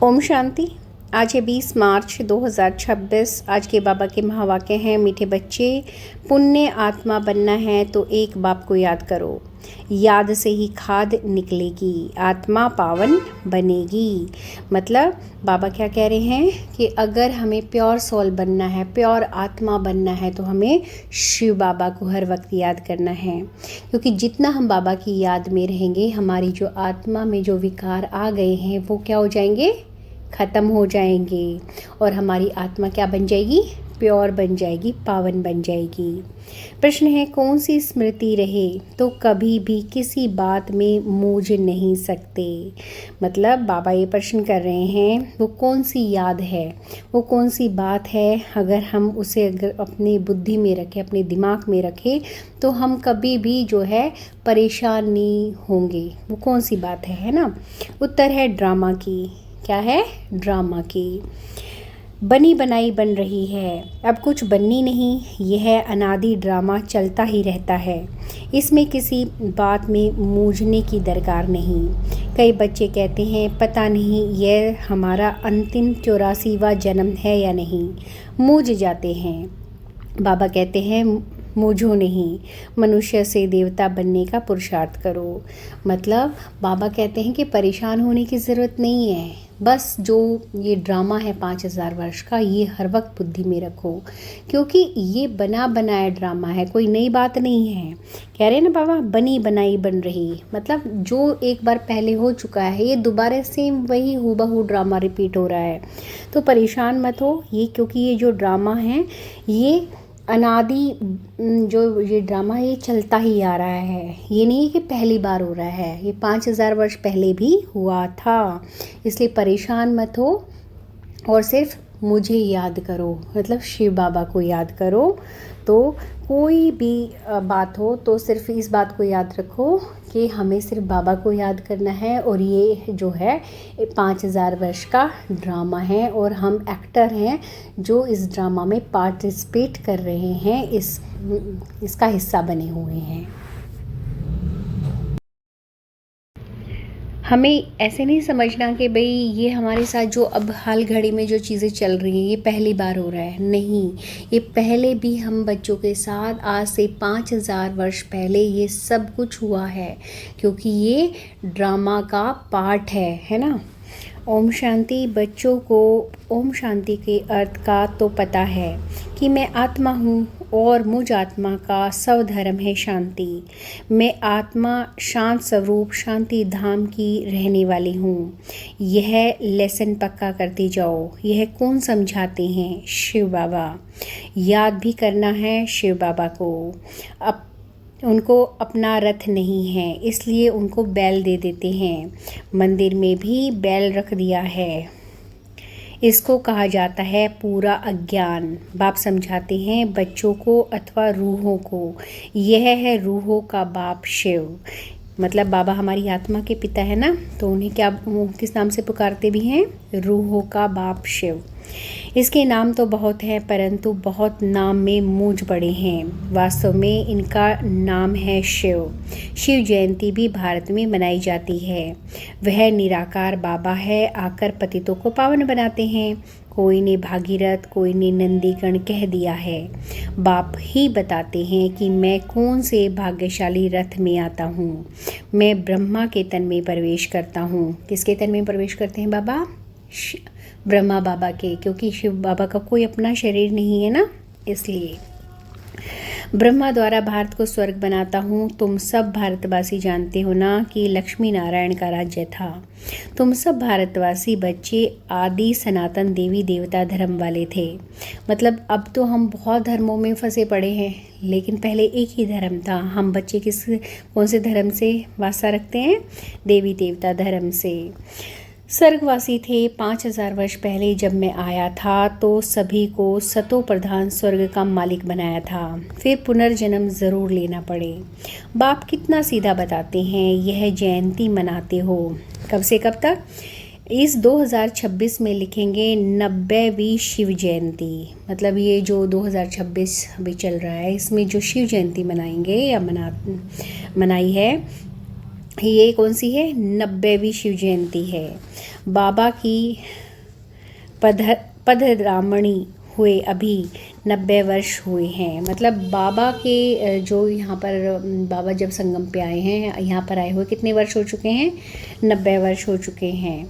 ओम शांति। आज है 20 मार्च 2026। आज के बाबा के महावाक्य हैं, मीठे बच्चे, पुण्य आत्मा बनना है तो एक बाप को याद करो। याद से ही खाद निकलेगी, आत्मा पावन बनेगी। मतलब बाबा क्या कह रहे हैं कि अगर हमें प्योर सोल बनना है, प्योर आत्मा बनना है, तो हमें शिव बाबा को हर वक्त याद करना है। क्योंकि जितना हम बाबा की याद में रहेंगे, हमारी जो आत्मा में जो विकार आ गए हैं वो क्या हो जाएंगे, ख़त्म हो जाएंगे और हमारी आत्मा क्या बन जाएगी, प्योर बन जाएगी, पावन बन जाएगी। प्रश्न है, कौन सी स्मृति रहे तो कभी भी किसी बात में मूझ नहीं सकते। मतलब बाबा ये प्रश्न कर रहे हैं, वो कौन सी याद है, वो कौन सी बात है, अगर हम उसे अगर अपनी बुद्धि में रखें, अपने दिमाग में रखें, तो हम कभी भी जो है परेशान नहीं होंगे। वो कौन सी बात है ना। उत्तर है ड्रामा की। क्या है, ड्रामा की। बनी बनाई बन रही है, अब कुछ बननी नहीं। यह अनादि ड्रामा चलता ही रहता है, इसमें किसी बात में मूझने की दरकार नहीं। कई बच्चे कहते हैं पता नहीं यह हमारा अंतिम 84वां जन्म है या नहीं, मूझ जाते हैं। बाबा कहते हैं मूझो नहीं, मनुष्य से देवता बनने का पुरुषार्थ करो। मतलब बाबा कहते हैं कि परेशान होने की ज़रूरत नहीं है, बस जो ये ड्रामा है 5000 वर्ष का, ये हर वक्त बुद्धि में रखो, क्योंकि ये बना बनाया ड्रामा है, कोई नई बात नहीं है। कह रहे हैं ना बाबा, बनी बनाई बन रही, मतलब जो एक बार पहले हो चुका है ये दोबारा सेम वही हूबहू ड्रामा रिपीट हो रहा है। तो परेशान मत हो ये, क्योंकि ये जो ड्रामा है ये अनादि, जो ये ड्रामा है ये चलता ही आ रहा है। ये नहीं कि पहली बार हो रहा है, ये 5000 वर्ष पहले भी हुआ था। इसलिए परेशान मत हो और सिर्फ मुझे याद करो, मतलब शिव बाबा को याद करो। तो कोई भी बात हो तो सिर्फ इस बात को याद रखो कि हमें सिर्फ बाबा को याद करना है, और ये जो है 5000 वर्ष का ड्रामा है और हम एक्टर हैं जो इस ड्रामा में पार्टिसिपेट कर रहे हैं, इसका हिस्सा बने हुए हैं। हमें ऐसे नहीं समझना कि भाई ये हमारे साथ जो अब हाल घड़ी में जो चीज़ें चल रही हैं ये पहली बार हो रहा है। नहीं, ये पहले भी हम बच्चों के साथ आज से 5000 वर्ष पहले ये सब कुछ हुआ है, क्योंकि ये ड्रामा का पार्ट है ना। ओम शांति। बच्चों को ओम शांति के अर्थ का तो पता है कि मैं आत्मा हूँ और मुझ आत्मा का स्वधर्म है शांति। मैं आत्मा शांत स्वरूप शांति धाम की रहने वाली हूँ। यह लेसन पक्का करते जाओ। यह कौन समझाते हैं? शिव बाबा। याद भी करना है शिव बाबा को। अब उनको अपना रथ नहीं है, इसलिए उनको बैल दे देते हैं। मंदिर में भी बैल रख दिया है। इसको कहा जाता है पूरा अज्ञान। बाप समझाते हैं बच्चों को अथवा रूहों को, यह है रूहों का बाप शिव। मतलब बाबा हमारी आत्मा के पिता है ना, तो उन्हें क्या किस नाम से पुकारते भी हैं? रूहों का बाप शिव। इसके नाम तो बहुत हैं, परंतु बहुत नाम में मूझ पड़े हैं। वास्तव में इनका नाम है शिव। शिव जयंती भी भारत में मनाई जाती है। वह निराकार बाबा है, आकर पतितों को पावन बनाते हैं। कोई ने भागीरथ, कोई ने नंदीगण कह दिया है। बाप ही बताते हैं कि मैं कौन से भाग्यशाली रथ में आता हूँ। मैं ब्रह्मा के तन में प्रवेश करता हूँ। किसके तन में प्रवेश करते हैं बाबा? ब्रह्मा बाबा के, क्योंकि शिव बाबा का कोई अपना शरीर नहीं है ना, इसलिए। ब्रह्मा द्वारा भारत को स्वर्ग बनाता हूँ। तुम सब भारतवासी जानते हो ना कि लक्ष्मी नारायण का राज्य था। तुम सब भारतवासी बच्चे आदि सनातन देवी देवता धर्म वाले थे। मतलब अब तो हम बहुत धर्मों में फंसे पड़े हैं, लेकिन पहले एक ही धर्म था। हम बच्चे कौन से धर्म से वास्ता रखते हैं? देवी देवता धर्म से। स्वर्गवासी थे। 5000 वर्ष पहले जब मैं आया था तो सभी को सतो प्रधान स्वर्ग का मालिक बनाया था। फिर पुनर्जन्म ज़रूर लेना पड़े। बाप कितना सीधा बताते हैं। यह जयंती मनाते हो कब से कब तक? इस 2026 में लिखेंगे 90वीं शिव जयंती। मतलब ये जो 2026 अभी चल रहा है, इसमें जो शिव जयंती मनाएंगे या मनाई है, ये कौन सी है? 90वीं शिव जयंती है। बाबा की पदरामणी हुए अभी 90 वर्ष हुए हैं। मतलब बाबा के जो यहाँ पर बाबा जब संगम पे आए हैं, यहाँ पर आए हुए कितने वर्ष हो चुके हैं? 90 वर्ष हो चुके हैं।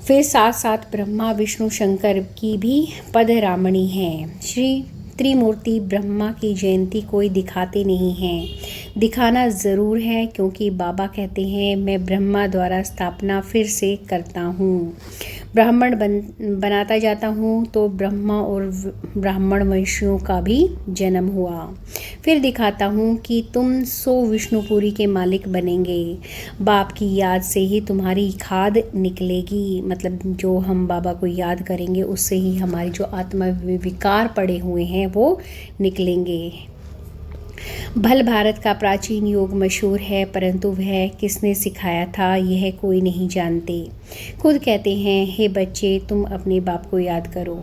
फिर साथ साथ ब्रह्मा विष्णु शंकर की भी पदरामणी हैं। श्री त्रिमूर्ति ब्रह्मा की जयंती कोई दिखाते नहीं हैं, दिखाना ज़रूर है, क्योंकि बाबा कहते हैं मैं ब्रह्मा द्वारा स्थापना फिर से करता हूँ, ब्राह्मण बनाता जाता हूँ, तो ब्रह्मा और ब्राह्मण वंशियों का भी जन्म हुआ। फिर दिखाता हूँ कि तुम 100 विष्णुपुरी के मालिक बनेंगे। बाप की याद से ही तुम्हारी खाद निकलेगी। मतलब जो हम बाबा को याद करेंगे उससे ही हमारी जो आत्मा विकार पड़े हुए हैं वो निकलेंगे। भल भारत का प्राचीन योग मशहूर है, परंतु वह किसने सिखाया था यह कोई नहीं जानते। खुद कहते हैं हे बच्चे तुम अपने बाप को याद करो।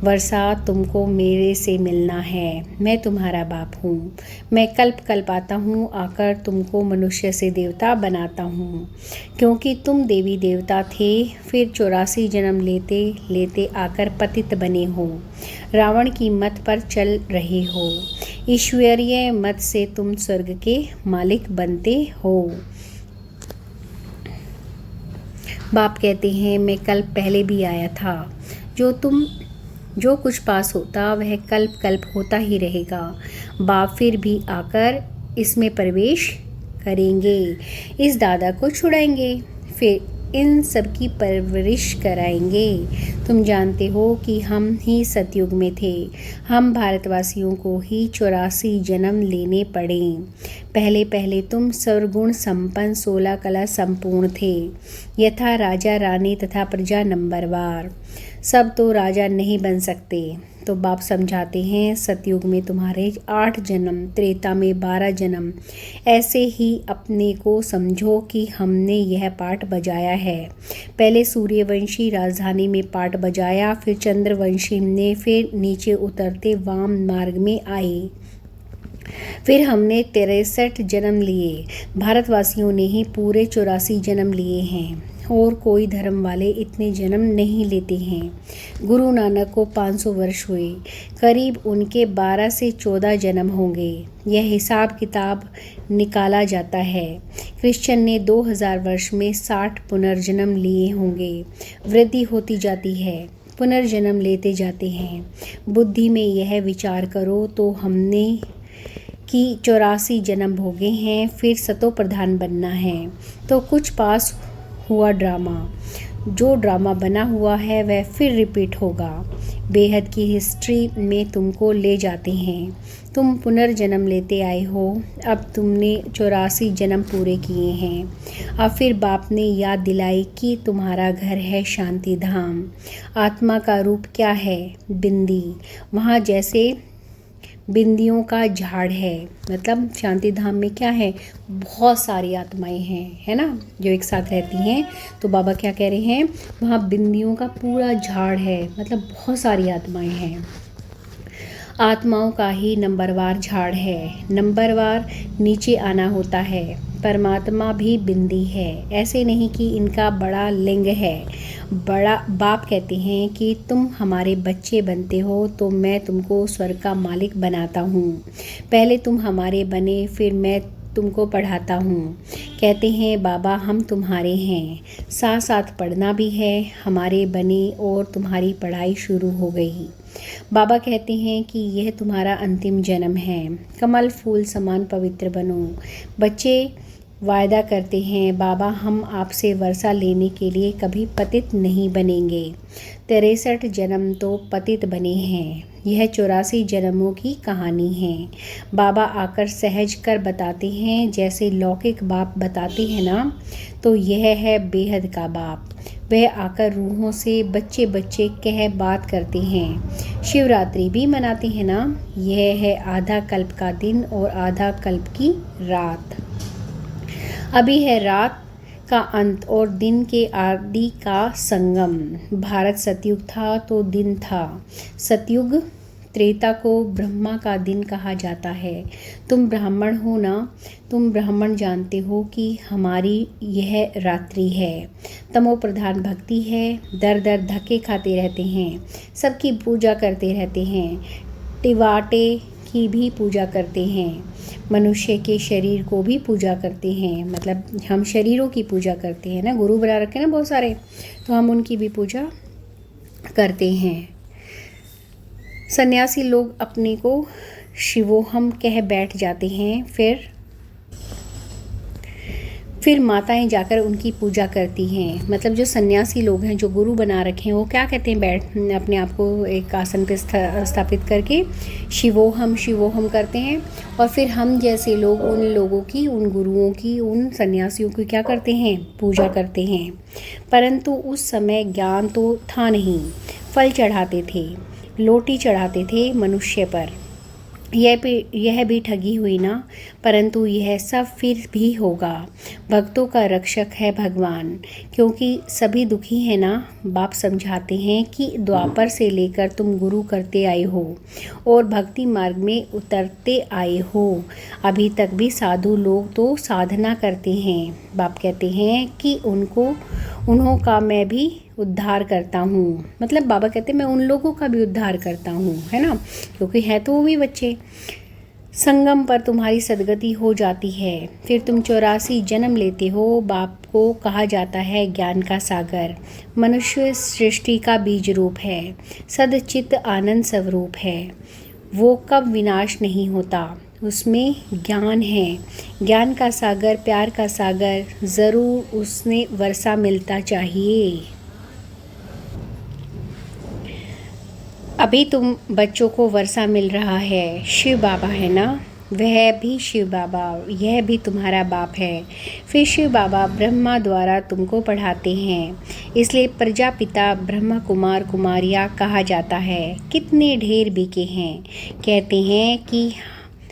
वर्षा तुमको मेरे से मिलना है, मैं तुम्हारा बाप हूँ। मैं कल्प कल्प आता हूँ, आकर तुमको मनुष्य से देवता बनाता हूँ, क्योंकि तुम देवी देवता थे, फिर 84 जन्म लेते लेते आकर पतित बने हो। रावण की मत पर चल रहे हो। ईश्वरीय मत से तुम स्वर्ग के मालिक बनते हो। बाप कहते हैं मैं कल्प पहले भी आया था। जो कुछ पास होता वह कल्प कल्प होता ही रहेगा। बाप फिर भी आकर इसमें प्रवेश करेंगे, इस दादा को छुड़ाएंगे, फिर इन सब की परवरिश कराएंगे। तुम जानते हो कि हम ही सतयुग में थे। हम भारतवासियों को ही 84 जन्म लेने पड़े। पहले पहले तुम सर्वगुण संपन्न 16 कला संपूर्ण थे, यथा राजा रानी तथा प्रजा नंबरवार। सब तो राजा नहीं बन सकते। तो बाप समझाते हैं सतयुग में तुम्हारे 8 जन्म, त्रेता में 12 जन्म। ऐसे ही अपने को समझो कि हमने यह पाठ बजाया है। पहले सूर्यवंशी राजधानी में पाठ बजाया, फिर चंद्रवंशी ने, फिर नीचे उतरते वाम मार्ग में आए। फिर हमने 63 जन्म लिए। भारतवासियों ने ही पूरे 84 जन्म लिए हैं, और कोई धर्म वाले इतने जन्म नहीं लेते हैं। गुरु नानक को 500 वर्ष हुए, करीब उनके 12 से 14 जन्म होंगे। यह हिसाब किताब निकाला जाता है। क्रिश्चियन ने 2000 वर्ष में 60 पुनर्जन्म लिए होंगे। वृद्धि होती जाती है, पुनर्जन्म लेते जाते हैं। बुद्धि में यह विचार करो तो हमने कि 84 जन्म भोगे हैं, फिर सतो प्रधान बनना है। तो कुछ पास हुआ ड्रामा, जो ड्रामा बना हुआ है वह फिर रिपीट होगा। बेहद की हिस्ट्री में तुमको ले जाते हैं। तुम पुनर्जन्म लेते आए हो। अब तुमने 84 जन्म पूरे किए हैं। अब फिर बाप ने याद दिलाई कि तुम्हारा घर है शांति धाम। आत्मा का रूप क्या है? बिंदी। वहाँ जैसे बिंदियों का झाड़ है। मतलब शांति धाम में क्या है? बहुत सारी आत्माएं हैं, है ना, जो एक साथ रहती हैं। तो बाबा क्या कह रहे हैं? वहाँ बिंदियों का पूरा झाड़ है, मतलब बहुत सारी आत्माएं हैं। आत्माओं का ही नंबरवार झाड़ है। नंबरवार नीचे आना होता है। परमात्मा भी बिंदी है। ऐसे नहीं कि इनका बड़ा लिंग है। बड़ा बाप कहते हैं कि तुम हमारे बच्चे बनते हो तो मैं तुमको स्वर्ग का मालिक बनाता हूँ। पहले तुम हमारे बने, फिर मैं तुमको पढ़ाता हूँ। कहते हैं बाबा हम तुम्हारे हैं, साथ साथ पढ़ना भी है। हमारे बने और तुम्हारी पढ़ाई शुरू हो गई। बाबा कहते हैं कि यह तुम्हारा अंतिम जन्म है। कमल फूल समान पवित्र बनो। बच्चे वायदा करते हैं बाबा हम आपसे वर्षा लेने के लिए कभी पतित नहीं बनेंगे। 63 जन्म तो पतित बने हैं। यह 84 जन्मों की कहानी है। बाबा आकर सहज कर बताते हैं, जैसे लौकिक बाप बताते हैं ना, तो यह है बेहद का बाप। वह आकर रूहों से बच्चे बच्चे कह बात करते हैं। शिवरात्रि भी मनाते हैं ना। यह है आधा कल्प का दिन और आधा कल्प की रात। अभी है रात का अंत और दिन के आदि का संगम। भारत सतयुग था तो दिन था। सतयुग त्रेता को ब्रह्मा का दिन कहा जाता है। तुम ब्राह्मण हो ना, तुम ब्राह्मण जानते हो कि हमारी यह रात्रि है। तमो प्रधान भक्ति है, दर दर धक्के खाते रहते हैं, सबकी पूजा करते रहते हैं, टिवाटे की भी पूजा करते हैं, मनुष्य के शरीर को भी पूजा करते हैं। मतलब हम शरीरों की पूजा करते हैं ना, गुरु बना रखे हैं ना बहुत सारे, तो हम उनकी भी पूजा करते हैं। सन्यासी लोग अपने को शिवोहम कह बैठ जाते हैं, फिर माताएं जाकर उनकी पूजा करती हैं। मतलब जो सन्यासी लोग हैं, जो गुरु बना रखे हैं, वो क्या कहते हैं, अपने आप को एक आसन पे स्थापित करके शिवोहम शिवोहम करते हैं। और फिर हम जैसे लोग उन लोगों की, उन गुरुओं की, उन सन्यासियों की क्या करते हैं, पूजा करते हैं। परंतु उस समय ज्ञान तो था नहीं। फल चढ़ाते थे, लोटी चढ़ाते थे मनुष्य पर। यह भी ठगी हुई ना, परंतु यह सब फिर भी होगा। भक्तों का रक्षक है भगवान, क्योंकि सभी दुखी हैं ना। बाप समझाते हैं कि द्वापर से लेकर तुम गुरु करते आए हो और भक्ति मार्ग में उतरते आए हो। अभी तक भी साधु लोग तो साधना करते हैं। बाप कहते हैं कि उन्हों का मैं भी उद्धार करता हूँ। मतलब बाबा कहते हैं मैं उन लोगों का भी उद्धार करता हूँ, है ना, क्योंकि है तो वो भी बच्चे। संगम पर तुम्हारी सदगति हो जाती है, फिर तुम 84 जन्म लेते हो। बाप को कहा जाता है ज्ञान का सागर। मनुष्य सृष्टि का बीज रूप है, सदचित्त आनंद स्वरूप है। वो कब विनाश नहीं होता, उसमें ज्ञान है। ज्ञान का सागर, प्यार का सागर, ज़रूर उसने वर्षा मिलता चाहिए। अभी तुम बच्चों को वर्षा मिल रहा है। शिव बाबा है ना, वह भी शिव बाबा, यह भी तुम्हारा बाप है। फिर शिव बाबा ब्रह्मा द्वारा तुमको पढ़ाते हैं, इसलिए प्रजापिता ब्रह्मा कुमार कुमारियाँ कहा जाता है। कितने ढेर बिके हैं, कहते हैं कि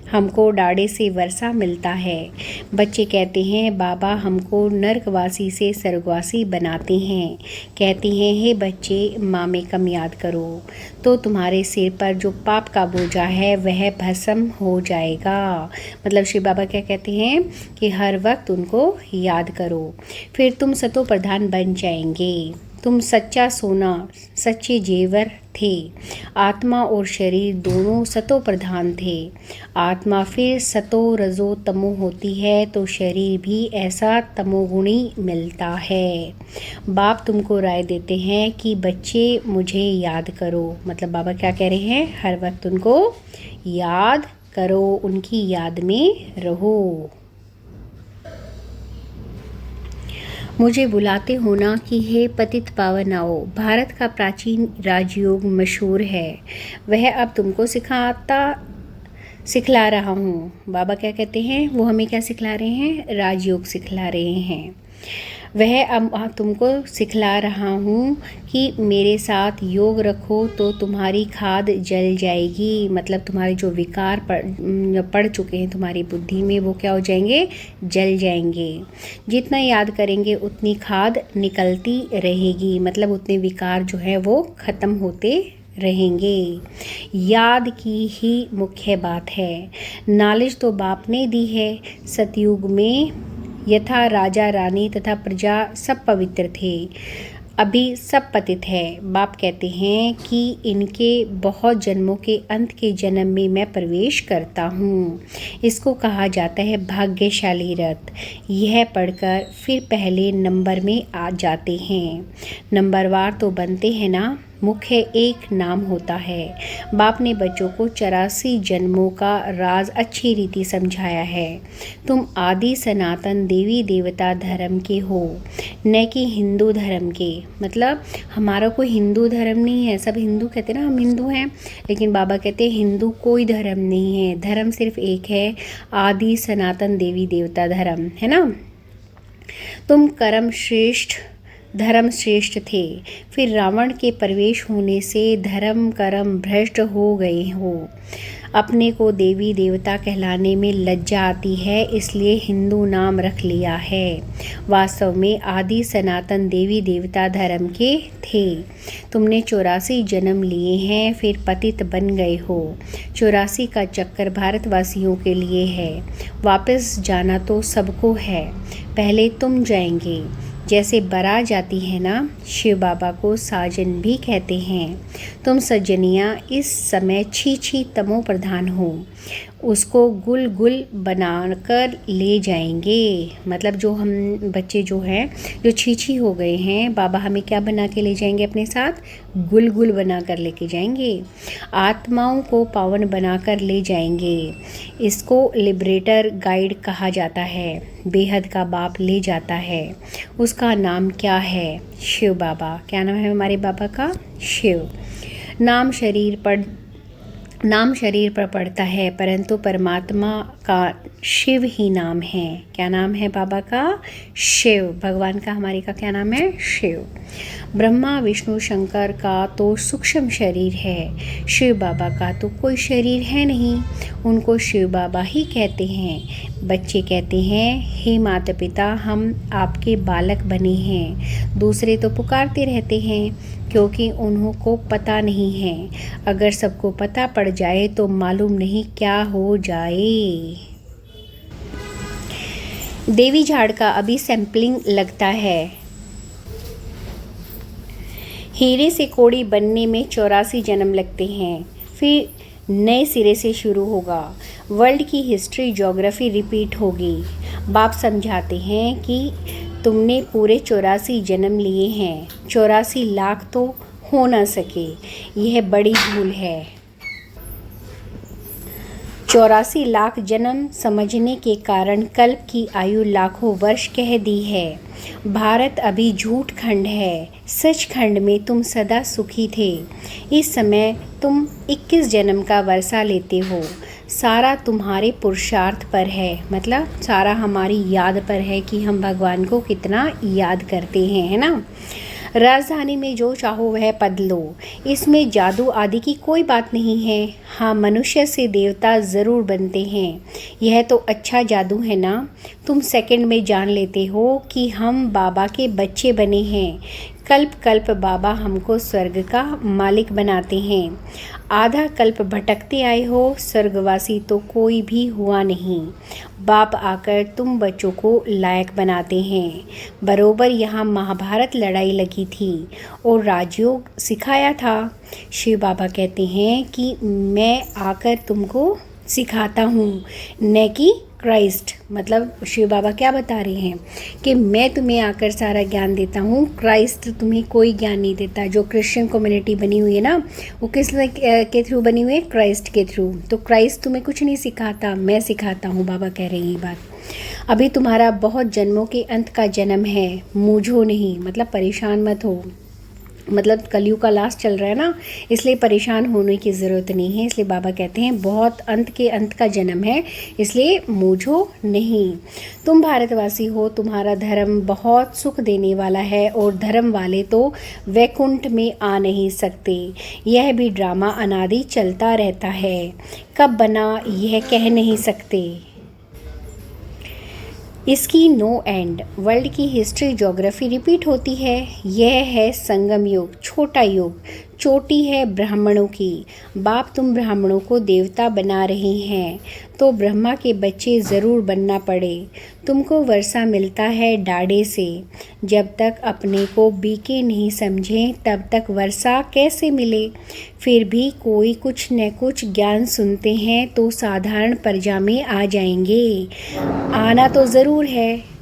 हमको डाढ़े से वर्षा मिलता है। बच्चे कहते हैं बाबा हमको नरकवासी से स्वर्गवासी बनाते हैं। कहते हैं हे बच्चे, माँ में कम याद करो तो तुम्हारे सिर पर जो पाप का बोझा है वह भस्म हो जाएगा। मतलब शिव बाबा क्या कहते हैं कि हर वक्त उनको याद करो, फिर तुम सतो प्रधान बन जाएंगे। तुम सच्चा सोना, सच्चे जेवर थे। आत्मा और शरीर दोनों सतो प्रधान थे। आत्मा फिर सतो रजो तमो होती है तो शरीर भी ऐसा तमोगुणी मिलता है। बाप तुमको राय देते हैं कि बच्चे मुझे याद करो। मतलब बाबा क्या कह रहे हैं, हर वक्त उनको याद करो, उनकी याद में रहो। मुझे बुलाते हो ना कि हे पतित पावन आओ। भारत का प्राचीन राजयोग मशहूर है, वह अब तुमको सिखला रहा हूँ। बाबा क्या कहते हैं, वो हमें क्या सिखला रहे हैं, राजयोग सिखला रहे हैं। वह अब तुमको सिखला रहा हूँ कि मेरे साथ योग रखो तो तुम्हारी खाद जल जाएगी। मतलब तुम्हारे जो विकार पड़ चुके हैं तुम्हारी बुद्धि में, वो क्या हो जाएंगे, जल जाएंगे। जितना याद करेंगे उतनी खाद निकलती रहेगी। मतलब उतने विकार जो है वो ख़त्म होते रहेंगे। याद की ही मुख्य बात है। नॉलेज तो बाप ने दी है। सतयुग में यथा राजा रानी तथा प्रजा सब पवित्र थे, अभी सब पतित है। बाप कहते हैं कि इनके बहुत जन्मों के अंत के जन्म में मैं प्रवेश करता हूँ। इसको कहा जाता है भाग्यशाली रथ। यह पढ़कर फिर पहले नंबर में आ जाते हैं। नंबरवार तो बनते हैं ना, मुख्य एक नाम होता है। बाप ने बच्चों को 84 जन्मों का राज अच्छी रीति समझाया है। तुम आदि सनातन देवी देवता धर्म के हो, न कि हिंदू धर्म के। मतलब हमारा कोई हिंदू धर्म नहीं है। सब हिंदू कहते हैं ना, हम हिंदू हैं, लेकिन बाबा कहते हैं हिंदू कोई धर्म नहीं है। धर्म सिर्फ एक है, आदि सनातन देवी देवता धर्म, है ना। तुम धर्म श्रेष्ठ थे, फिर रावण के प्रवेश होने से धर्म कर्म भ्रष्ट हो गए हो। अपने को देवी देवता कहलाने में लज्जा आती है, इसलिए हिंदू नाम रख लिया है। वास्तव में आदि सनातन देवी देवता धर्म के थे। तुमने 84 जन्म लिए हैं, फिर पतित बन गए हो। 84 का चक्कर भारतवासियों के लिए है। वापस जाना तो सबको है, पहले तुम जाएंगे। जैसे बारात जाती है ना, शिव बाबा को साजन भी कहते हैं। तुम सज्जनियाँ इस समय छी तमो प्रधान हो, उसको गुल गुल बनाकर ले जाएंगे। मतलब जो हम बच्चे जो हैं जो छी हो गए हैं, बाबा हमें क्या बना के ले जाएंगे अपने साथ? गुल गुल बना कर लेके जाएंगे। आत्माओं को पावन बनाकर ले जाएंगे। इसको लिबरेटर गाइड कहा जाता है। बेहद का बाप ले जाता है। उसका नाम क्या है? शिव बाबा। क्या नाम है हमारे बाबा का? शिव। नाम शरीर पर पड़ता है, परंतु परमात्मा का शिव ही नाम है। क्या नाम है बाबा का? शिव। भगवान का, हमारे का क्या नाम है? शिव। ब्रह्मा विष्णु शंकर का तो सूक्ष्म शरीर है, शिव बाबा का तो कोई शरीर है नहीं, उनको शिव बाबा ही कहते हैं। बच्चे कहते हैं, हे माता पिता, हम आपके बालक बने हैं। दूसरे तो पुकारते रहते हैं, क्योंकि उन्हों को पता नहीं है। अगर सबको पता पड़ जाए तो मालूम नहीं क्या हो जाए। देवी झाड़ का अभी सैंपलिंग लगता है। हीरे से कोड़ी बनने में 84 जन्म लगते हैं, फिर नए सिरे से शुरू होगा। वर्ल्ड की हिस्ट्री ज्योग्राफी रिपीट होगी। बाप समझाते हैं कि तुमने पूरे 84 जन्म लिए हैं। 84 लाख तो हो ना सके, यह बड़ी भूल है। 84 लाख जन्म समझने के कारण कल्प की आयु लाखों वर्ष कह दी है। भारत अभी झूठ खंड है, सच खंड में तुम सदा सुखी थे। इस समय तुम 21 जन्म का वर्षा लेते हो। सारा तुम्हारे पुरुषार्थ पर है, मतलब सारा हमारी याद पर है कि हम भगवान को कितना याद करते हैं, है ना। राजधानी में जो चाहो वह पद लो, इसमें जादू आदि की कोई बात नहीं है। हाँ, मनुष्य से देवता ज़रूर बनते हैं, यह तो अच्छा जादू है ना। तुम सेकंड में जान लेते हो कि हम बाबा के बच्चे बने हैं। कल्प कल्प बाबा हमको स्वर्ग का मालिक बनाते हैं। आधा कल्प भटकते आए हो, स्वर्गवासी तो कोई भी हुआ नहीं। बाप आकर तुम बच्चों को लायक बनाते हैं। बरोबर यहाँ महाभारत लड़ाई लगी थी और राजयोग सिखाया था। शिव बाबा कहते हैं कि मैं आकर तुमको सिखाता हूँ, न कि क्राइस्ट। मतलब शिव बाबा क्या बता रहे हैं कि मैं तुम्हें आकर सारा ज्ञान देता हूँ, क्राइस्ट तुम्हें कोई ज्ञान नहीं देता। जो क्रिश्चियन कम्युनिटी बनी हुई है ना, वो किस के थ्रू बनी हुई है? क्राइस्ट के थ्रू। तो क्राइस्ट तुम्हें कुछ नहीं सिखाता, मैं सिखाता हूँ। बाबा कह रहे हैं ये बात। अभी तुम्हारा बहुत जन्मों के अंत का जन्म है, मूझो नहीं, मतलब परेशान मत हो। मतलब कलयुग का लास्ट चल रहा है ना, इसलिए परेशान होने की ज़रूरत नहीं है। इसलिए बाबा कहते हैं बहुत अंत के अंत का जन्म है, इसलिए मूझो नहीं। तुम भारतवासी हो, तुम्हारा धर्म बहुत सुख देने वाला है और धर्म वाले तो वैकुंठ में आ नहीं सकते। यह भी ड्रामा अनादि चलता रहता है, कब बना यह कह नहीं सकते। इसकी नो एंड। वर्ल्ड की हिस्ट्री ज्योग्राफी रिपीट होती है। यह है संगम युग, छोटा युग। चोटी है ब्राह्मणों की। बाप तुम ब्राह्मणों को देवता बना रहे हैं, तो ब्रह्मा के बच्चे ज़रूर बनना पड़े। तुमको वर्षा मिलता है डाढ़े से। जब तक अपने को बीके नहीं समझें, तब तक वर्षा कैसे मिले। फिर भी कोई कुछ न कुछ ज्ञान सुनते हैं तो साधारण प्रजा में आ जाएंगे। आना तो ज़रूर है।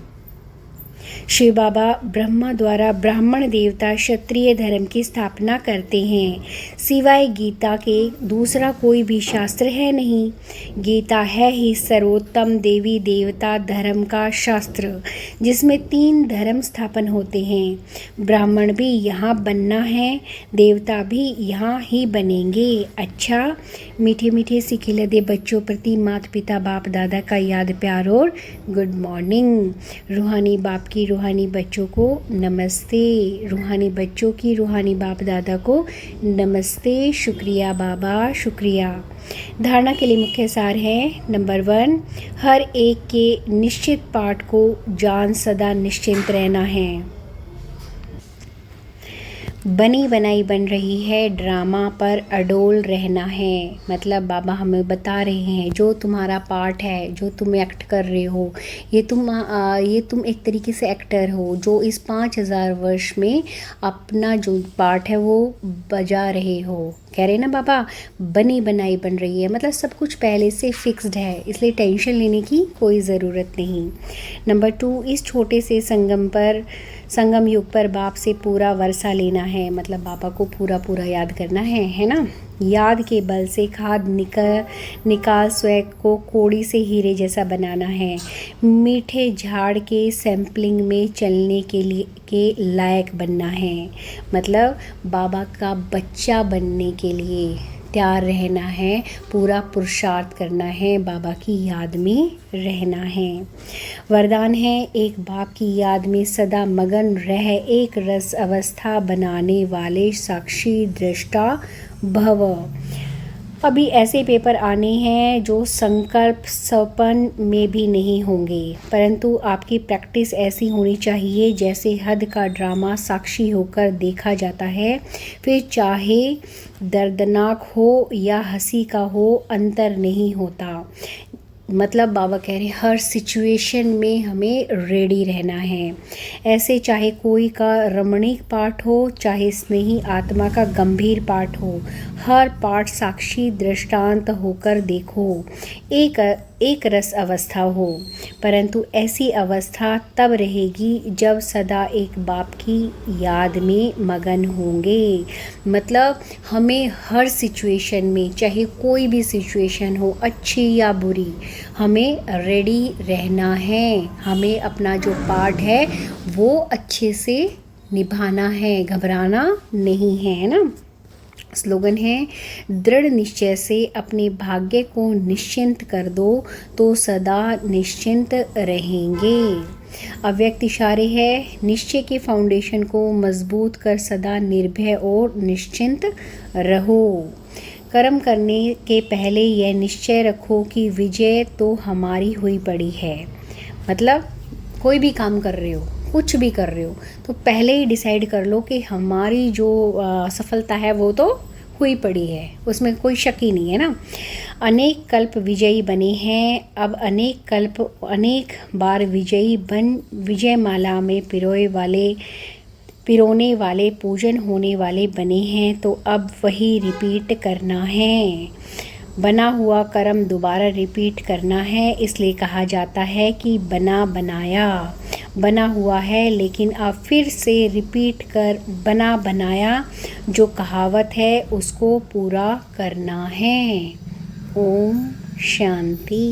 शिव बाबा ब्रह्मा द्वारा ब्राह्मण देवता क्षत्रिय धर्म की स्थापना करते हैं। सिवाय गीता के दूसरा कोई भी शास्त्र है नहीं। गीता है ही सर्वोत्तम देवी देवता धर्म का शास्त्र, जिसमें 3 धर्म स्थापन होते हैं। ब्राह्मण भी यहाँ बनना है, देवता भी यहाँ ही बनेंगे। अच्छा, मीठे मीठे से खिलते बच्चों प्रति माता पिता बाप दादा का याद प्यार और गुड मॉर्निंग। रूहानी बाप की रूहानी रूहानी बच्चों को नमस्ते, रूहानी बच्चों की रूहानी बाप दादा को नमस्ते। शुक्रिया बाबा, शुक्रिया। धारणा के लिए मुख्य सार है, नंबर 1, हर एक के निश्चित पाठ को जान सदा निश्चिंत रहना है। बनी बनाई बन रही है, ड्रामा पर अडोल रहना है। मतलब बाबा हमें बता रहे हैं जो तुम्हारा पार्ट है, जो तुम एक्ट कर रहे हो, ये तुम एक तरीके से एक्टर हो जो इस 5000 वर्ष में अपना जो पार्ट है वो बजा रहे हो। कह रहे ना बाबा, बनी बनाई बन रही है, मतलब सब कुछ पहले से फिक्स्ड है, इसलिए टेंशन लेने की कोई ज़रूरत नहीं। नंबर 2, इस छोटे से संगम युग पर बाप से पूरा वर्षा लेना है। मतलब बाबा को पूरा याद करना है ना। याद के बल से खाद निकाल स्वयं को कोड़ी से हीरे जैसा बनाना है। मीठे झाड़ के सैम्पलिंग में चलने के लायक बनना है। मतलब बाबा का बच्चा बनने के लिए तैयार रहना है, पूरा पुरुषार्थ करना है, बाबा की याद में रहना है। वरदान है, एक बाप की याद में सदा मगन रह एक रस अवस्था बनाने वाले साक्षी दृष्टा भव। अभी ऐसे पेपर आने हैं जो संकल्प सपन में भी नहीं होंगे, परंतु आपकी प्रैक्टिस ऐसी होनी चाहिए जैसे हद का ड्रामा साक्षी होकर देखा जाता है, फिर चाहे दर्दनाक हो या हंसी का हो, अंतर नहीं होता। मतलब बाबा कह रहे हैं हर सिचुएशन में हमें रेडी रहना है। ऐसे चाहे कोई का रमणीक पाठ हो, चाहे स्नेही आत्मा का गंभीर पाठ हो, हर पाठ साक्षी दृष्टांत होकर देखो, एक रस अवस्था हो। परंतु ऐसी अवस्था तब रहेगी जब सदा एक बाप की याद में मगन होंगे। मतलब हमें हर सिचुएशन में, चाहे कोई भी सिचुएशन हो, अच्छी या बुरी, हमें रेडी रहना है। हमें अपना जो पार्ट है वो अच्छे से निभाना है, घबराना नहीं है ना। स्लोगन है, दृढ़ निश्चय से अपने भाग्य को निश्चिंत कर दो तो सदा निश्चिंत रहेंगे। अव्यक्त इशारे है, निश्चय के फाउंडेशन को मजबूत कर सदा निर्भय और निश्चिंत रहो। कर्म करने के पहले यह निश्चय रखो कि विजय तो हमारी हुई पड़ी है। मतलब कोई भी काम कर रहे हो, कुछ भी कर रहे हो, तो पहले ही डिसाइड कर लो कि हमारी जो सफलता है वो तो हुई पड़ी है, उसमें कोई शक ही नहीं है ना। अनेक कल्प विजयी बने हैं, अब अनेक बार विजयी बन विजयमाला में पिरोने वाले पूजन होने वाले बने हैं, तो अब वही रिपीट करना है। बना हुआ कर्म दोबारा रिपीट करना है, इसलिए कहा जाता है कि बना बनाया। बना हुआ है लेकिन अब फिर से रिपीट कर बना बनाया जो कहावत है उसको पूरा करना है। ओम शांति।